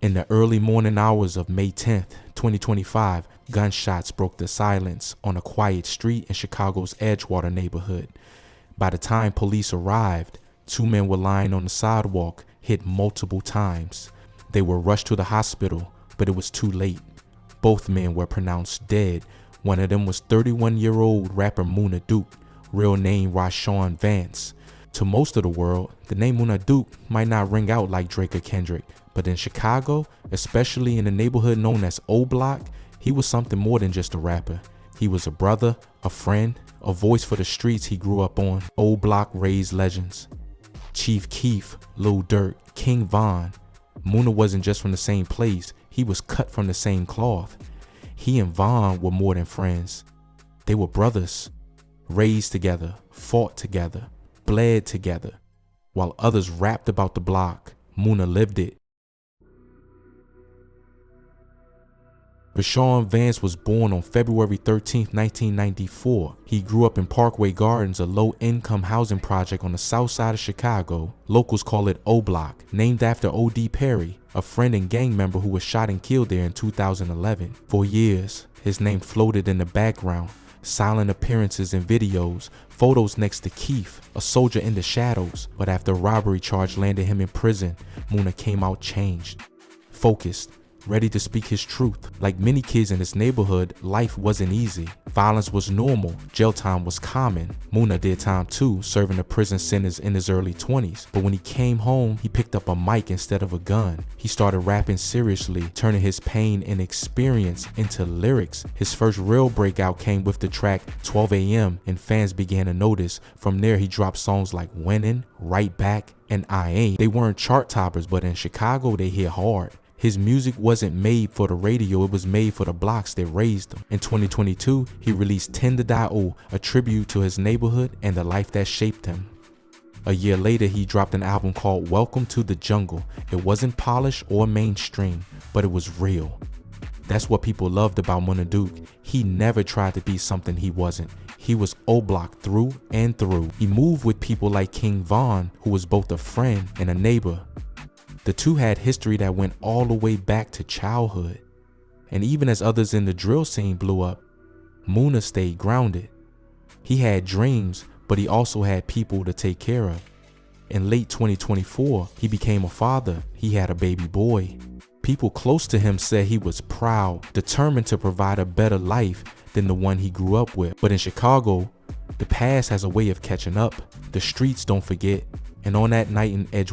In the early morning hours of May 10th, 2025, gunshots broke the silence on a quiet street in Chicago's Edgewater neighborhood. By the time police arrived, 2 men were lying on the sidewalk, hit multiple times. They were rushed to the hospital, but it was too late. Both men were pronounced dead. One of them was 31-year-old rapper Munna, real name Rashawn Vance. To most of the world, the name Munna might not ring out like Drake or Kendrick, but in Chicago, especially in the neighborhood known as O Block, he was something more than just a rapper. He was a brother, a friend, a voice for the streets he grew up on. O Block raised legends. Chief Keef, Lil Durk, King Von. Munna wasn't just from the same place, he was cut from the same cloth. He and Von were more than friends. They were brothers, raised together, fought together, bled together. While others rapped about the block, Munna lived it. Rashawn Vance was born on February 13, 1994. He grew up in Parkway Gardens, a low-income housing project on the south side of Chicago. Locals call it O Block, named after O.D. Perry, a friend and gang member who was shot and killed there in 2011. For years, his name floated in the background. Silent appearances in videos, photos next to Keef, a soldier in the shadows. But after a robbery charge landed him in prison, Munna came out changed, focused, ready to speak his truth. Like many kids in his neighborhood, life wasn't easy. Violence was normal, jail time was common. Munna did time too, serving a prison sentence in his early 20s. But when he came home, he picked up a mic instead of a gun. He started rapping seriously, turning his pain and experience into lyrics. His first real breakout came with the track 12 AM, and fans began to notice. From there, he dropped songs like Winning, Right Back, and I Ain't. They weren't chart toppers, but in Chicago, they hit hard. His music wasn't made for the radio, it was made for the blocks that raised him. In 2022, he released 10 to Die O, a tribute to his neighborhood and the life that shaped him. A year later, he dropped an album called Welcome to the Jungle. It wasn't polished or mainstream, but it was real. That's what people loved about Munna. He never tried to be something he wasn't. He was O Block through and through. He moved with people like King Von, who was both a friend and a neighbor. The two had history that went all the way back to childhood. And even as others in the drill scene blew up, Munna stayed grounded. He had dreams, but he also had people to take care of. In late 2024, he became a father. He had a baby boy. People close to him said he was proud, determined to provide a better life than the one he grew up with. But in Chicago, the past has a way of catching up. The streets don't forget. And on that night in Edgewater,